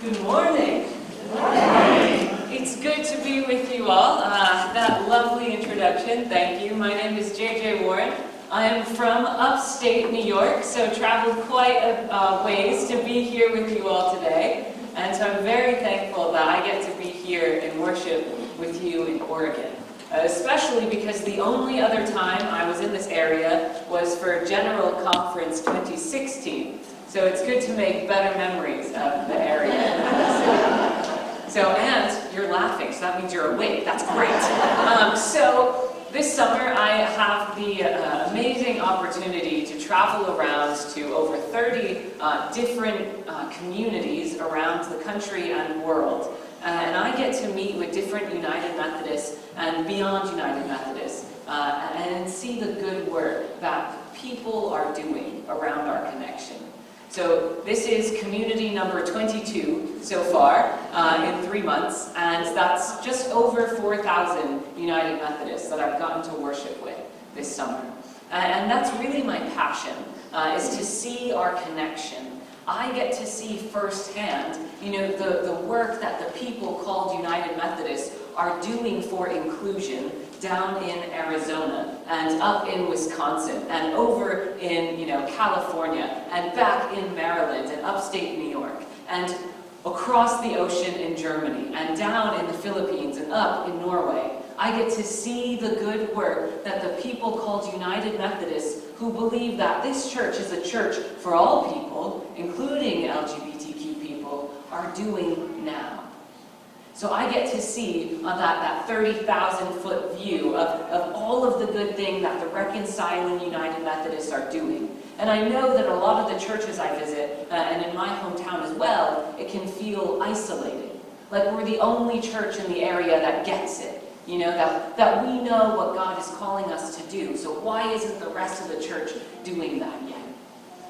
Good morning. Good morning. It's good to be with you all. That lovely introduction, thank you. My name is JJ Warren. I am from upstate New York, so traveled quite a ways to be here with you all today. And so I'm very thankful that I get to be here and worship with you in Oregon. Especially because the only other time I was in this area was for General Conference 2016. So it's good to make better memories of the area. So, and you're laughing, so that means you're awake. That's great. So this summer I have the amazing opportunity to travel around to over 30 different communities around the country and world. And I get to meet with different United Methodists and beyond United Methodists and see the good work that people are doing around our connection. So this is community number 22 so far in 3 months, and that's just over 4,000 United Methodists that I've gotten to worship with this summer. And that's really my passion, is to see our connection. I get to see firsthand, the work that the people called United Methodists are doing for inclusion down in Arizona and up in Wisconsin and over in California and back in Maryland and upstate New York and across the ocean in Germany and down in the Philippines and up in Norway. I get to see the good work that the people called United Methodists, who believe that this church is a church for all people, including LGBTQ people, are doing now. So I get to see that 30,000-foot view of all of the good thing that the reconciling United Methodists are doing. And I know that a lot of the churches I visit, and in my hometown as well, it can feel isolated. Like we're the only church in the area that gets it. That we know what God is calling us to do. So why isn't the rest of the church doing that yet?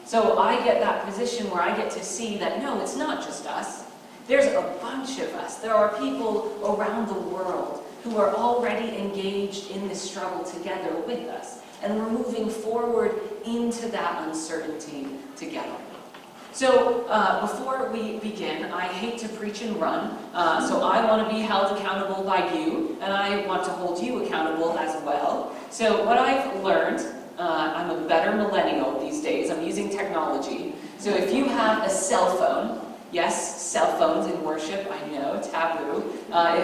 So I get that position where I get to see that, no, it's not just us. There's a bunch of us. There are people around the world who are already engaged in this struggle together with us. And we're moving forward into that uncertainty together. So before we begin, I hate to preach and run, so I want to be held accountable by you, and I want to hold you accountable as well. So what I've learned, I'm a better millennial these days, I'm using technology. So if you have a cell phone, yes, cell phones in worship, I know, taboo.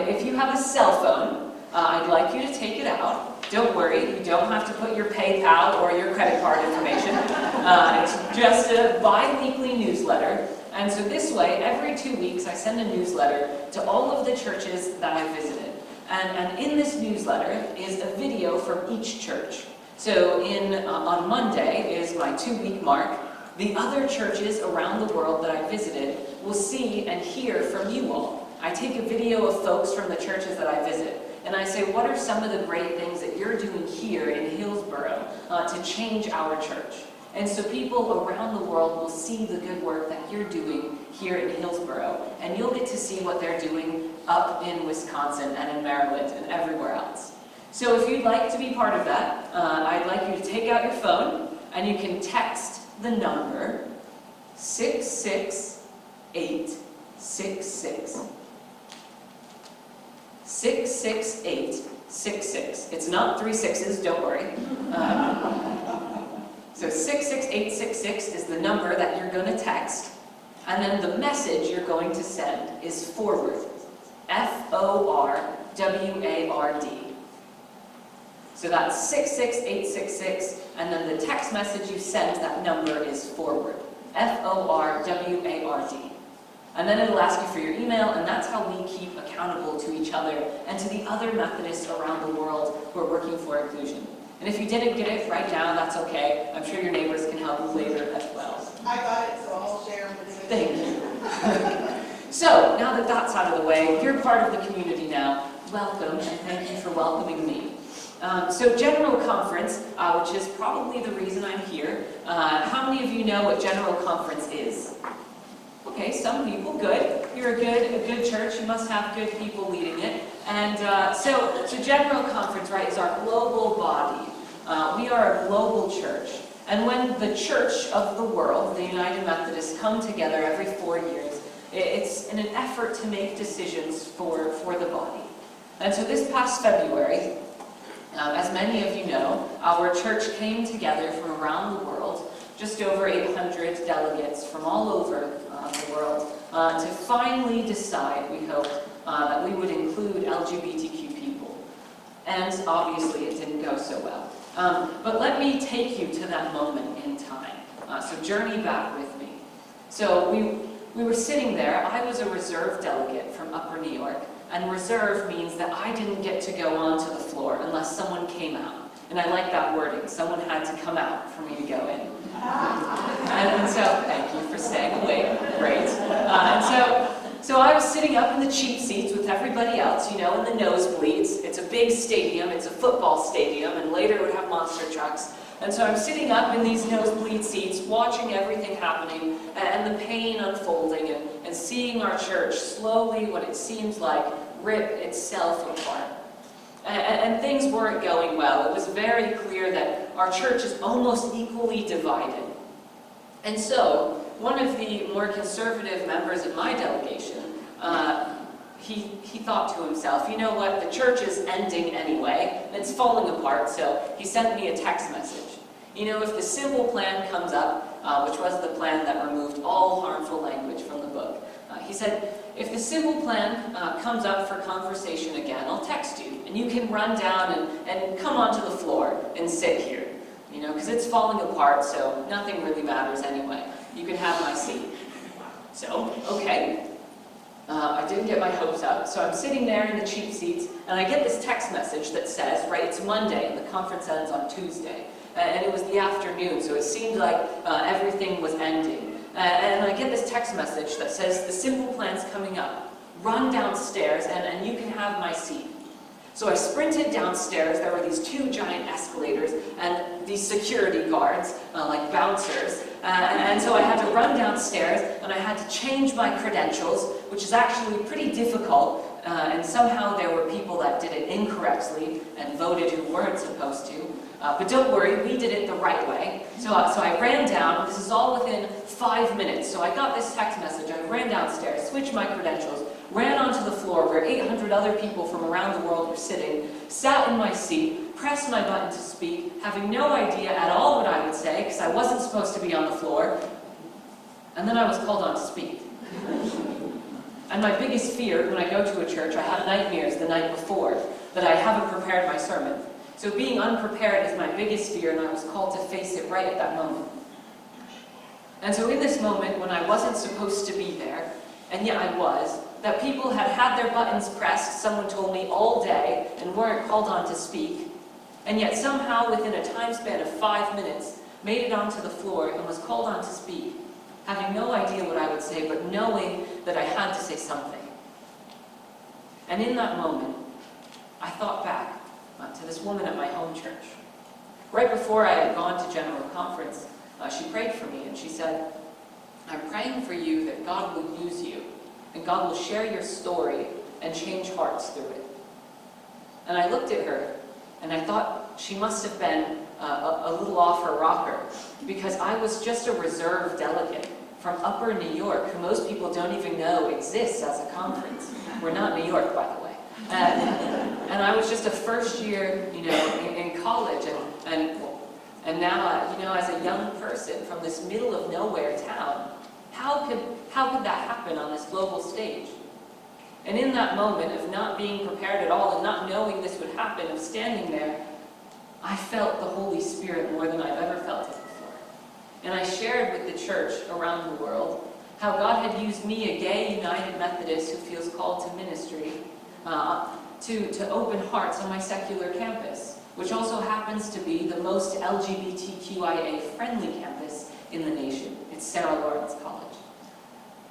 If you have a cell phone, I'd like you to take it out. Don't worry, you don't have to put your PayPal or your credit card information. It's just a bi-weekly newsletter. And so this way, every 2 weeks, I send a newsletter to all of the churches that I visited. And in this newsletter is a video from each church. So on Monday is my 2-week mark. The other churches around the world that I visited will see and hear from you all. I take a video of folks from the churches that I visit. And I say, what are some of the great things that you're doing here in Hillsboro to change our church? And so people around the world will see the good work that you're doing here in Hillsboro. And you'll get to see what they're doing up in Wisconsin and in Maryland and everywhere else. So if you'd like to be part of that, I'd like you to take out your phone and you can text the number 66866. 66866. It's not 3 6s, don't worry. So 66866 is the number that you're going to text, and then the message you're going to send is forward. F-O-R-W-A-R-D. So that's 66866, and then the text message you send, that number is forward. F-O-R-W-A-R-D. And then it'll ask you for your email, and that's how we keep accountable to each other and to the other Methodists around the world who are working for inclusion. And if you didn't get it, write down, that's okay. I'm sure your neighbors can help you later as well. I got it, so I'll share with you. Thank you. So, now that that's out of the way, you're part of the community now. Welcome, and thank you for welcoming me. So General Conference, which is probably the reason I'm here. How many of you know what General Conference is? Okay, some people, good. You're a good church, you must have good people leading it. And so General Conference, right, is our global body. We are a global church. And when the church of the world, the United Methodists, come together every 4 years, It's in an effort to make decisions for the body. And so this past February, as many of you know, our church came together from around the world, just over 800 delegates from all over the world, to finally decide, we hope, that we would include LGBTQ people. And obviously it didn't go so well. But let me take you to that moment in time. So journey back with me. So we were sitting there. I was a reserve delegate from Upper New York. And reserve means that I didn't get to go onto the floor unless someone came out. And I like that wording. Someone had to come out for me to go in. And so, thank you for staying awake. Great. So I was sitting up in the cheap seats with everybody else, in the nosebleeds. It's a big stadium. It's a football stadium. And later it would have monster trucks. And so I'm sitting up in these nosebleed seats, watching everything happening, and the pain unfolding, and seeing our church slowly, what it seems like, rip itself apart. And things weren't going well. It was very clear that our church is almost equally divided. And so, one of the more conservative members of my delegation, he thought to himself, you know what, the church is ending anyway, and it's falling apart, so he sent me a text message. If the simple plan comes up, which was the plan that removed all harmful language from the book, he said, if the simple plan comes up for conversation again, I'll text you, and you can run down and come onto the floor and sit here, because it's falling apart, so nothing really matters anyway. You can have my seat. So, okay. I didn't get my hopes up, so I'm sitting there in the cheap seats, and I get this text message that says, right, it's Monday, and the conference ends on Tuesday. And it was the afternoon, so it seemed like everything was ending. And I get this text message that says, the simple plan's coming up. Run downstairs, and you can have my seat. So I sprinted downstairs. There were these 2 giant escalators, and these security guards, like bouncers. And so I had to run downstairs, and I had to change my credentials, which is actually pretty difficult. And somehow there were people that did it incorrectly and voted who weren't supposed to. But don't worry, we did it the right way. So I ran down. This is all within 5 minutes. So I got this text message. I ran downstairs, switched my credentials, ran onto the floor where 800 other people from around the world were sitting, sat in my seat, pressed my button to speak, having no idea at all what I would say, because I wasn't supposed to be on the floor. And then I was called on to speak. And my biggest fear when I go to a church, I have nightmares the night before, that I haven't prepared my sermon. So being unprepared is my biggest fear, and I was called to face it right at that moment. And so in this moment, when I wasn't supposed to be there, and yet I was, that people had had their buttons pressed, someone told me, all day, and weren't called on to speak, and yet somehow within a time span of 5 minutes, made it onto the floor and was called on to speak, having no idea what I would say, but knowing that I had to say something. And in that moment, I thought back to this woman at my home church. Right before I had gone to General Conference, she prayed for me, and she said, I'm praying for you that God will use you, and God will share your story and change hearts through it. And I looked at her, and I thought she must have been a little off her rocker, because I was just a reserve delegate from Upper New York, who most people don't even know exists as a conference. We're not New York, by the way. And I was just a first year, in college, and now, as a young person from this middle of nowhere town, how could that happen on this global stage? And in that moment of not being prepared at all and not knowing this would happen, of standing there, I felt the Holy Spirit more than I've ever felt it before. And I shared with the church around the world how God had used me, a gay United Methodist who feels called to ministry, to open hearts on my secular campus, which also happens to be the most LGBTQIA-friendly campus in the nation. It's Sarah Lawrence College.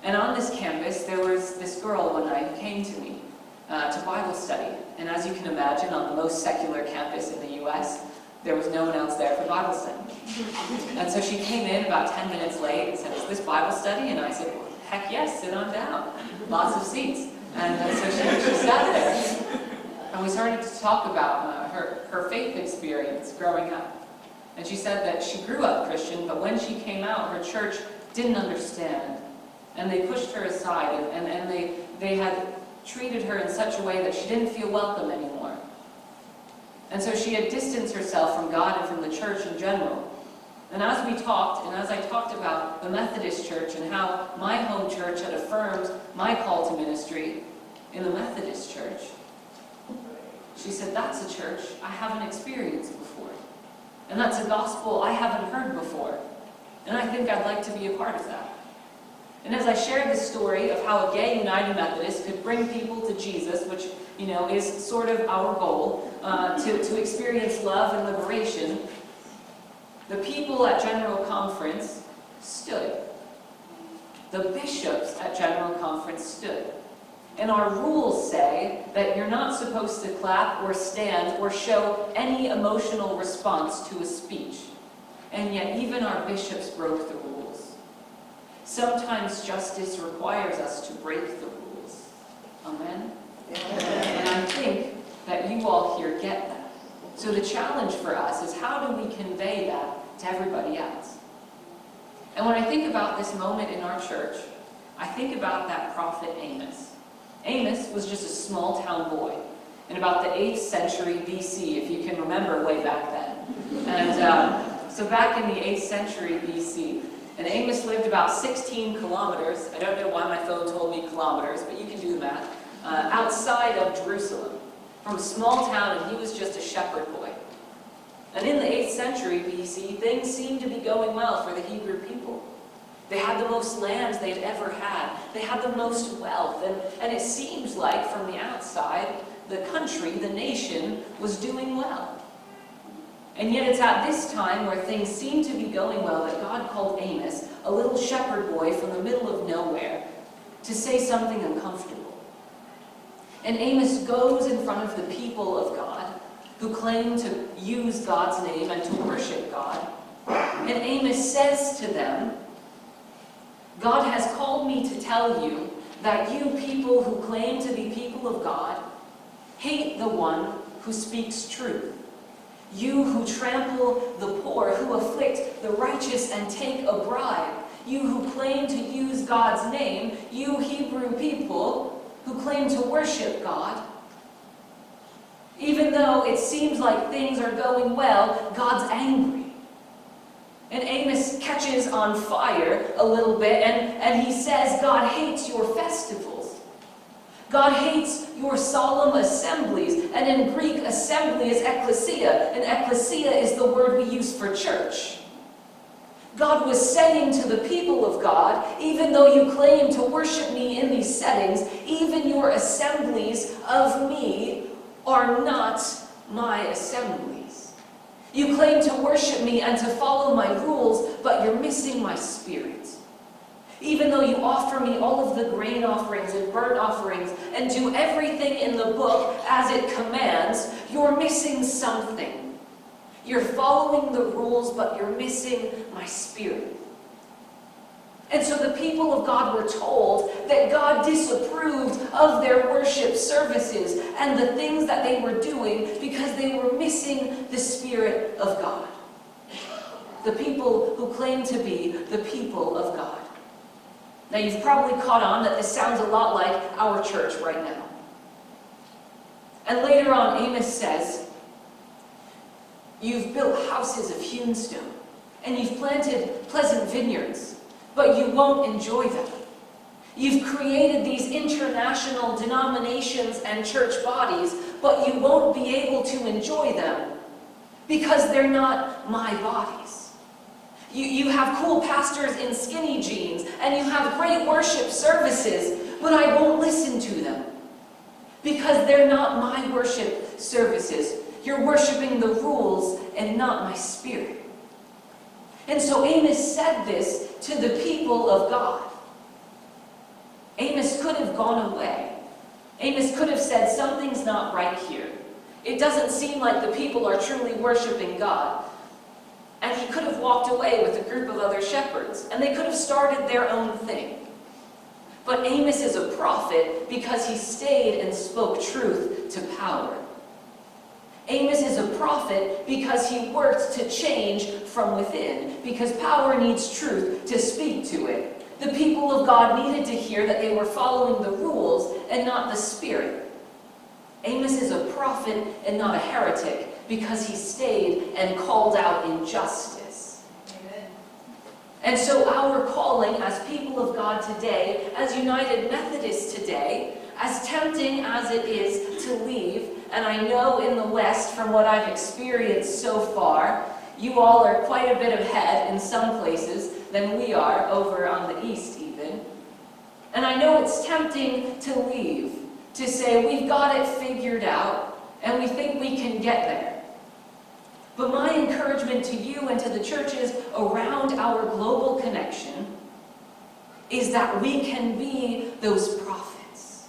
And on this campus, there was this girl one night who came to me to Bible study. And as you can imagine, on the most secular campus in the U.S., there was no one else there for Bible study. And so she came in about 10 minutes late and said, is this Bible study? And I said, well, heck yes, sit on down. Lots of seats. And so she sat there. And we started to talk about her faith experience growing up. And she said that she grew up Christian, but when she came out, her church didn't understand. and they pushed her aside, and they had treated her in such a way that she didn't feel welcome anymore. And so she had distanced herself from God and from the church in general. And as we talked, and as I talked about the Methodist Church and how my home church had affirmed my call to ministry in the Methodist Church, she said, that's a church I haven't experienced before. And that's a gospel I haven't heard before. And I think I'd like to be a part of that. And as I shared the story of how a gay United Methodist could bring people to Jesus, which, is sort of our goal, to experience love and liberation, the people at General Conference stood. The bishops at General Conference stood. And our rules say that you're not supposed to clap or stand or show any emotional response to a speech. And yet even our bishops broke the rules. Sometimes justice requires us to break the rules. Amen? And I think that you all here get that. So the challenge for us is, how do we convey that to everybody else? And when I think about this moment in our church, I think about that prophet Amos. Amos was just a small town boy in about the 8th century BC, if you can remember way back then. And so back in the 8th century BC, and Amos lived about 16 kilometers, I don't know why my phone told me kilometers, but you can do the math, outside of Jerusalem, from a small town, and he was just a shepherd boy. And in the 8th century BC, things seemed to be going well for the Hebrew people. They had the most land they'd ever had. They had the most wealth. And it seems like, from the outside, the country, the nation, was doing well. And yet it's at this time where things seem to be going well that God called Amos, a little shepherd boy from the middle of nowhere, to say something uncomfortable. And Amos goes in front of the people of God, who claim to use God's name and to worship God. And Amos says to them, God has called me to tell you that you people who claim to be people of God hate the one who speaks truth. You who trample the poor, who afflict the righteous and take a bribe. You who claim to use God's name. You Hebrew people who claim to worship God. Even though it seems like things are going well, God's angry. And Amos catches on fire a little bit, and he says God hates your festivals. God hates your solemn assemblies. And in Greek, assembly is ekklesia, and ekklesia is the word we use for church. God was saying to the people of God, even though you claim to worship me in these settings, even your assemblies of me are not my assemblies. You claim to worship me and to follow my rules, but you're missing my spirit. Even though you offer me all of the grain offerings and burnt offerings and do everything in the book as it commands, you're missing something. You're following the rules, but you're missing my spirit. And so the people of God were told that God disapproved of their worship services and the things that they were doing because they were missing the Spirit of God. The people who claim to be the people of God. Now you've probably caught on that this sounds a lot like our church right now. And later on, Amos says, you've built houses of hewn stone, and you've planted pleasant vineyards, but you won't enjoy them. You've created these international denominations and church bodies, but you won't be able to enjoy them because they're not my bodies. You have cool pastors in skinny jeans, and you have great worship services, but I won't listen to them because they're not my worship services. You're worshiping the rules and not my spirit. And so Amos said this to the people of God. Amos could have gone away. Amos could have said, something's not right here. It doesn't seem like the people are truly worshiping God. And he could have walked away with a group of other shepherds, and they could have started their own thing. But Amos is a prophet because he stayed and spoke truth to power. Amos is a prophet because he worked to change from within, because power needs truth to speak to it. The people of God needed to hear that they were following the rules and not the Spirit. Amos is a prophet and not a heretic because he stayed and called out injustice. Amen. And so our calling as people of God today, as United Methodists today, as tempting as it is to leave, and I know in the West from what I've experienced so far, you all are quite a bit ahead in some places than we are over on the East even. And I know it's tempting to leave, to say we've got it figured out and we think we can get there. But my encouragement to you and to the churches around our global connection is that we can be those prophets.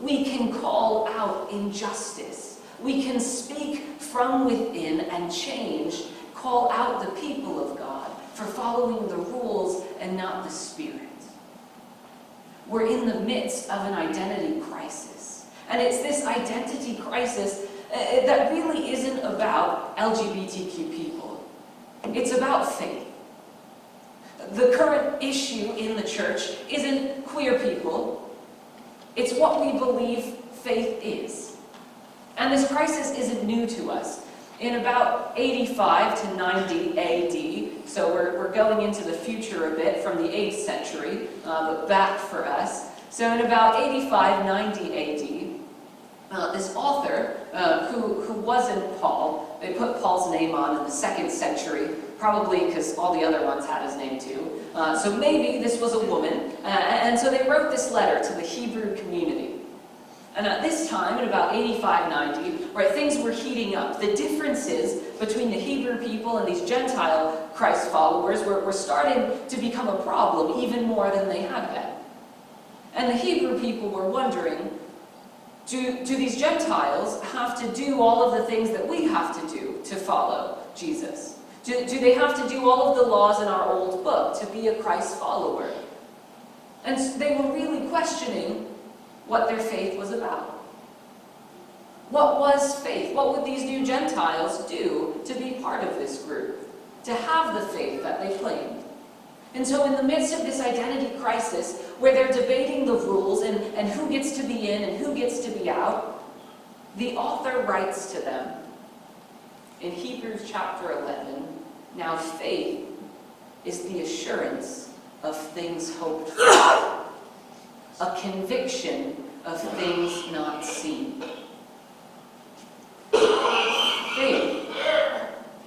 We can call out injustice. We can speak from within and change, call out the people of God for following the rules and not the Spirit. We're in the midst of an identity crisis. And it's this identity crisis that really isn't about LGBTQ people. It's about faith. The current issue in the church isn't queer people. It's what we believe faith is. And this crisis isn't new to us. In about 85 to 90 AD, so we're going into the future a bit from the 8th century, but back for us. So in about 85, 90 AD, this author, who wasn't Paul, they put Paul's name on in the 2nd century, probably because all the other ones had his name too. So maybe this was a woman, and so they wrote this letter to the Hebrew community. And at this time, in about 85, 90, where things were heating up, the differences between the Hebrew people and these Gentile Christ followers were starting to become a problem even more than they had been. And the Hebrew people were wondering, do these Gentiles have to do all of the things that we have to do to follow Jesus? Do they have to do all of the laws in our old book to be a Christ follower? And they were really questioning what their faith was about. What was faith? What would these new Gentiles do to be part of this group? To have the faith that they claimed? And so in the midst of this identity crisis, where they're debating the rules and who gets to be in and who gets to be out, the author writes to them in Hebrews chapter 11, "Now faith is the assurance of things hoped for, a conviction of things not seen." Faith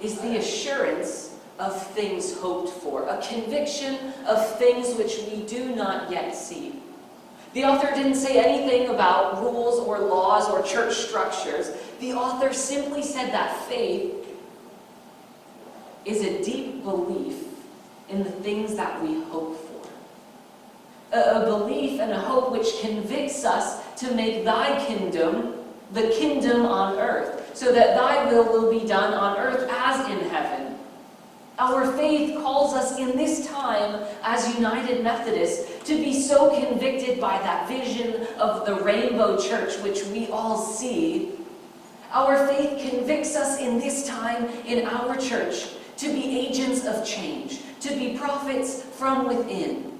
is the assurance of things hoped for, a conviction of things which we do not yet see. The author didn't say anything about rules or laws or church structures. The author simply said that faith is a deep belief in the things that we hope for. A belief and a hope which convicts us to make thy kingdom the kingdom on earth, so that thy will be done on earth as in heaven. Our faith calls us in this time as United Methodists to be so convicted by that vision of the rainbow church which we all see. Our faith convicts us in this time in our church to be agents of change, to be prophets from within,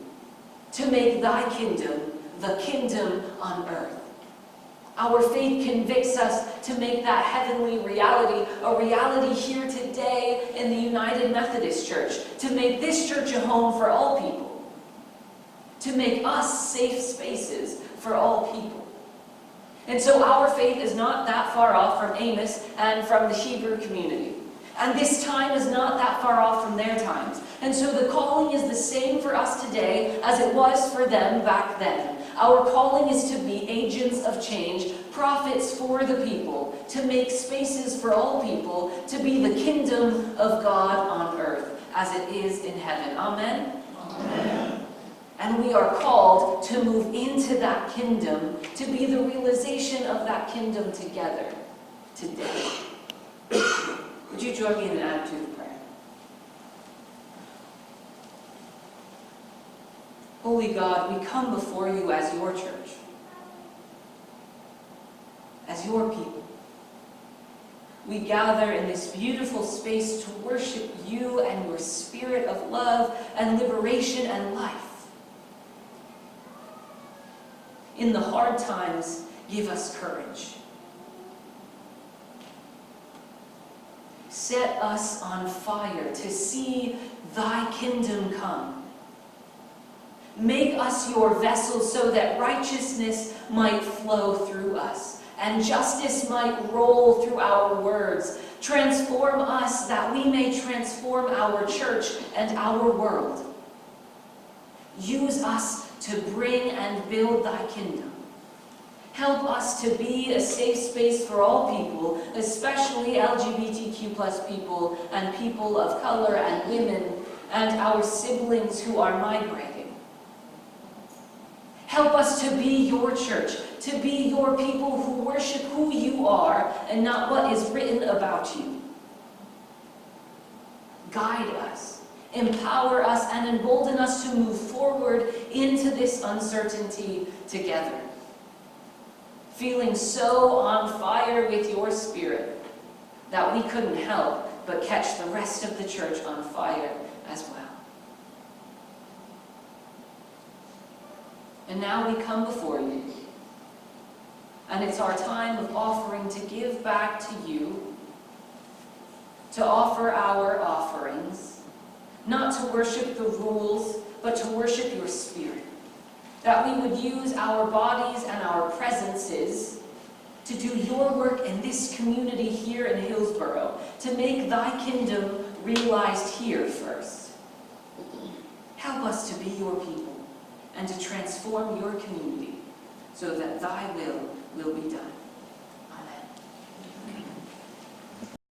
to make thy kingdom the kingdom on earth. Our faith convicts us to make that heavenly reality a reality here today in the United Methodist Church, to make this church a home for all people, to make us safe spaces for all people. And so our faith is not that far off from Amos and from the Hebrew community. And this time is not that far off from their times. And so the calling is the same for us today as it was for them back then. Our calling is to be agents of change, prophets for the people, to make spaces for all people, to be the kingdom of God on earth as it is in heaven. Amen? Amen. And we are called to move into that kingdom, to be the realization of that kingdom together today. Would you join me in an attitude of prayer? Holy God, we come before you as your church, as your people. We gather in this beautiful space to worship you and your spirit of love and liberation and life. In the hard times, give us courage. Set us on fire to see thy kingdom come. Make us your vessels so that righteousness might flow through us and justice might roll through our words. Transform us that we may transform our church and our world. Use us to bring and build thy kingdom. Help us to be a safe space for all people, especially LGBTQ+ people and people of color and women and our siblings who are migrating. Help us to be your church, to be your people who worship who you are and not what is written about you. Guide us, empower us, and embolden us to move forward into this uncertainty together. Feeling so on fire with your spirit that we couldn't help but catch the rest of the church on fire as well. And now we come before you, and it's our time of offering to give back to you, to offer our offerings, not to worship the rules, but to worship your spirit. That we would use our bodies and our presences to do your work in this community here in Hillsboro, to make thy kingdom realized here first. Help us to be your people and to transform your community so that thy will be done.